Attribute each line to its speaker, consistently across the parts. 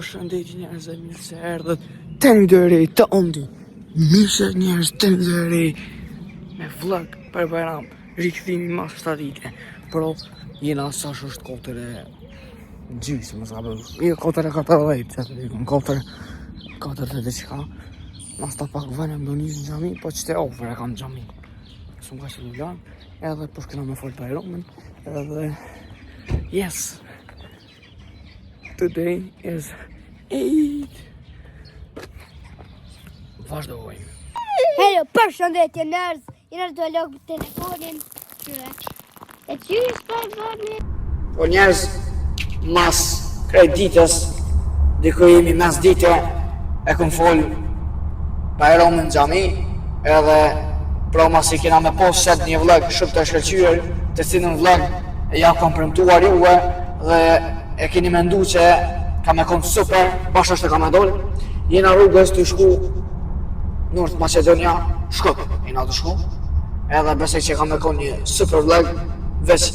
Speaker 1: Përshëndetje njerëz e mirë se erdhët të një dëri të ondi. Mirë se njerëz të një dëri me vlog për Bajram, rikëthimi mas 7 vite. Pro, jena sash është kotër e gjysë, më s'ka bërë. Kotër e 14, që të dikëm, kotër të diqka. Mas ta pak vënë më do njës në gjami, po që te ofër e kam gjami. Së më ka që të gjanë, edhe për shkëna me folë Bajramin, edhe yes. Today is Eid. Vazhdojmë.
Speaker 2: Hello, përshëndetje njerëz. Jena do log telefonin. E qysh për vëni?
Speaker 1: Po njerëz, mas krejt ditës, diku jemi mes dite, e këm folë Bajramin në gjami, edhe pro mas i kena me post set një vlog shumë të shkëllqyër, të cilën vlog e ja kam premtuar juve, dhe e keni mendu që ka me konë super, bashkë është e ka me dollë. Jena rrugës të shku Nord Macedonia, Shkup, jena të shku. Edhe besoj që ka me konë një super vlog, veç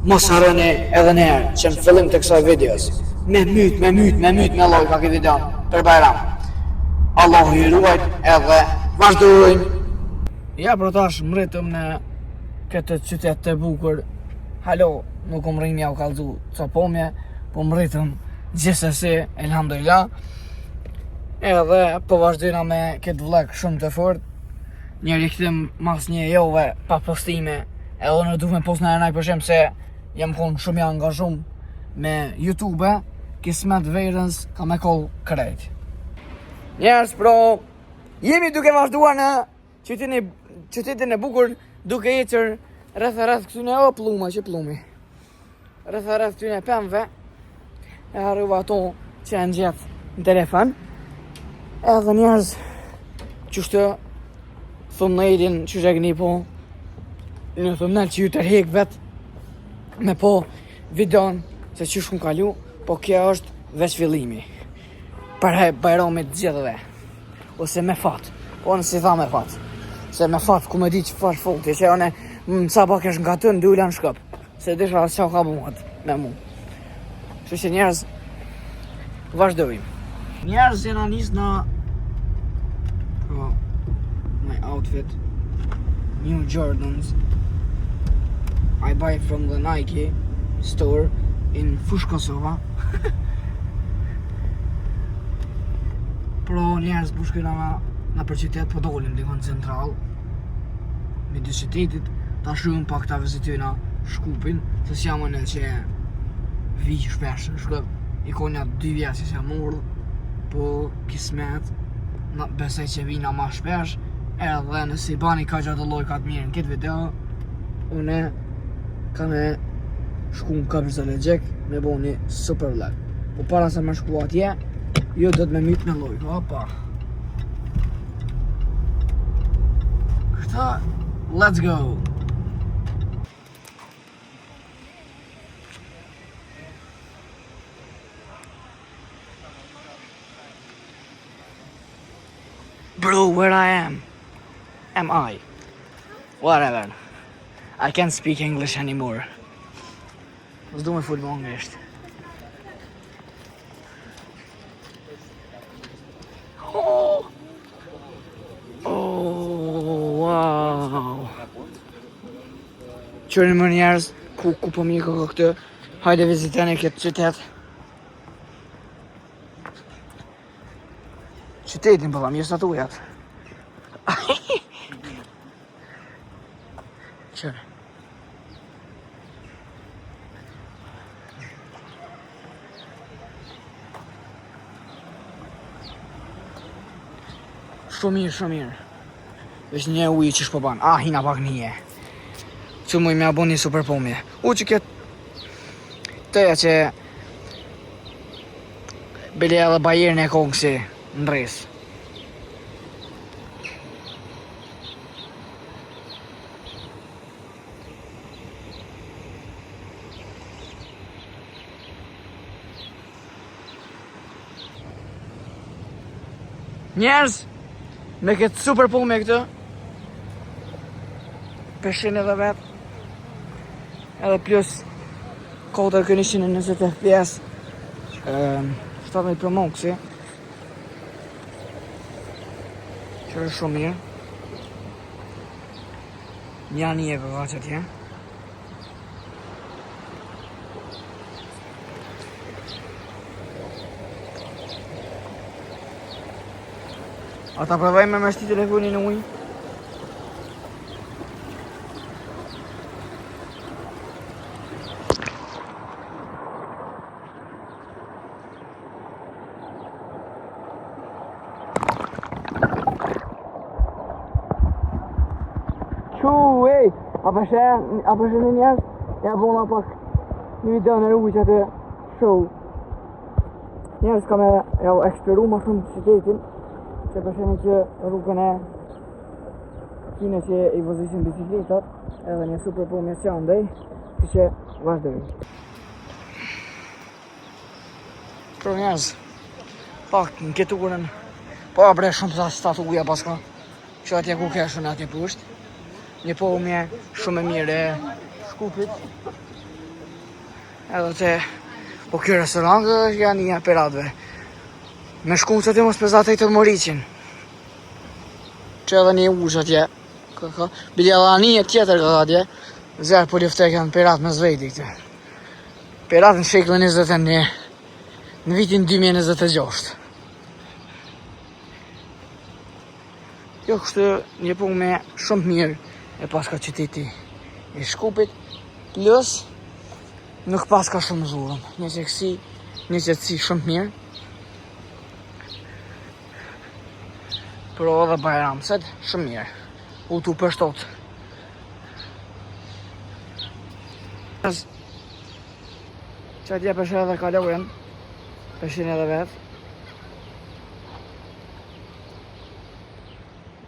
Speaker 1: mos harroni edhe njerë që në fillim të kësaj videos. Me myt, me loj ka këtë videon për Bajram. Allahu i ruajt edhe vazhdojmë. Ja, pro tash mritëm në këtë qytet të bukur. Halo, nuk më rrimja u kalzu ca pomje, po më rritëm gjithsesi, elhamdulillah. Edhe po vazhdojna me këtë vlog shumë të fort. Një rikëtim mas një jove pa postime, edhe në du me post në enaj përshem se jam konë shumë ja angazhum me YouTube, kismet verës ka me koll krejt. Njerës pro, jemi duke vazhduar në qytetin e bukur, duke ecër rreth këtyne o pluma që plumi. Rreth këtyne pemve, e harruva ato që e në gjithë në telefon. Edhe njerëz qështë thumbnailin që shegni po në thumbnail që ju tërhek vet me po videon se që shkun kalu, po kjo është veç fillimi për Bajramit gjithëve, ose me fat, po në si tha me fat, se me fat ku me di që fash foti, që one më sa pak është nga të në dula në Shkup, se disha që ka buhat me mu. Që që njerëz vazhdojmë. Njerëz jena njës në my outfit, New Jordans. I buy from the Nike store in Fush, Kosova. Pro njerëz bushkëna në për qytet po dolim dikon central. Me dy qytetit, ta shumë pak ta vizitojna Shkupin, se s'jam në që vi shpesh në Shkup. I konja 2 vjetë që s'jam urdhë, po kismet, besoj që vina ma shpesh, edhe nësi bani ka gjatë loj ka të mirë në këtë video, une ka me shku në Kapsh Zalegjik me bo një super vlog. Po para se me shku atje, jo do të me myt me loj, opa. Këta, let's go! Bro, where I am I? Whatever. I can't speak English anymore. Let's do my full English. Oh, wow. Qërin më njerëz, ku po mi ka këtë, hajde viziteni këtë qytet. Qytetin pëllam, jo statujat. Qërë. Shumë mirë. Vesh një ujë që shpo ban. Hina pak një. Që muj me abon një super pomje. Që këtë tëja që bile edhe bajerën e kongësi në rris. Njerëz, me këtë super pull këtë, peshin edhe vetë, edhe plus kodër kënë 120 FPS, 17 Pro Maxi. Që është shumë mirë. Një euro ka që tje. Ata provojme me shti telefonin në ujë. Apo shë në njerës, ja bona pak një video në rrugë që të show. Njerës ka me ja eksploru ma shumë qytetin, që përsheni që rrugën e kine që i vozisin bicikletat, edhe një super po me që andej, që vazhdojnë. Pro njerës, pak në këtë urën, po abre shumë sa statuja paska, që atje ku keshën atje pusht. Një pomje shumë e mire e Shkupit. Edhe të po kjo restorant janë një peratve. Me shkumë që të mos pëzate i të Moricin. Që edhe një ushë atje. Bile edhe një tjetër dhe atje. Zerë po liftek janë perat me zvejti këtë. Perat në shekullin 21. Në vitin 2026. Jo kështë një pomje shumë mirë. E paska qyteti i Shkupit, plus nuk paska shumë zurëm, një qetësi shumë mirë. Pro edhe Bajramset, shumë mirë, u tu përshtot. Që atje përshin edhe kalohen, përshin edhe vetë.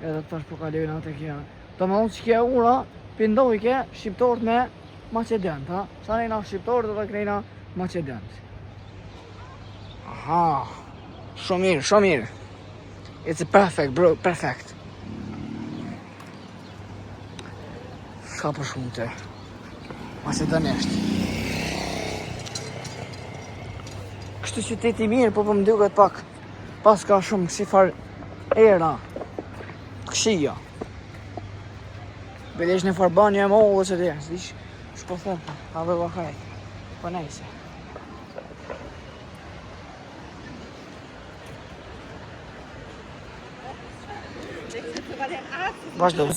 Speaker 1: Edhe tash po kalohen atë kja. Të më që kje ura, pëndoj ke shqiptorët me Macedent, ha? Sa nejna shqiptorët dhe krejna Macedent. Aha, shumë mirë, shumë mirë. It's perfect, bro, perfect. Shka për shumë të Macedonesht. Kështu qyteti mirë, po më duket pak pas ka shumë kësi far era, këshia. Belesh në farbanje e mollë që të jesë, shpo thëmë, a dhe vakajt, po nejse. Vazhdo.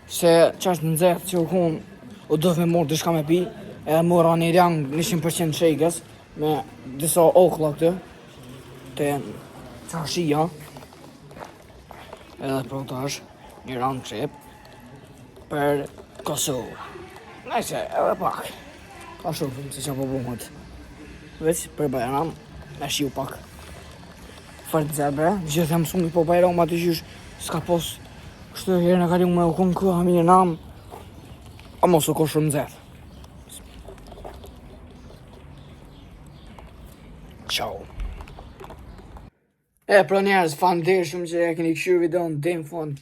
Speaker 1: Se qashtë në zetë që u kun, u dëvë me morë dëshka me pi, e mora një rangë 100% shejkës, me disa okla këtë, të qashia, edhe protash, një rangë qep, për Kosovë. Nëjse, edhe pak. Ka shumë se që po buhët. Vec, për Bajram, e shiu pak. Fërtë zerbre, gjithë e mësumi po Bajram atë qysh s'ka pos. Kështë herë në kalim me u konë këha mirë nam, a mos u ko shumë zedh. Ciao. Pra njerës, fanë shumë që e keni këshirë video në dim fund.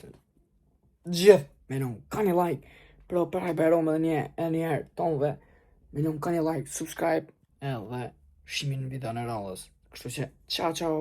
Speaker 1: Gjithë. Menon, ka një like, pro përhaj Bajram edhe njerë tonëve. Menon, ka një like, subscribe, edhe shimin në video në rallës. Kështu që, ciao.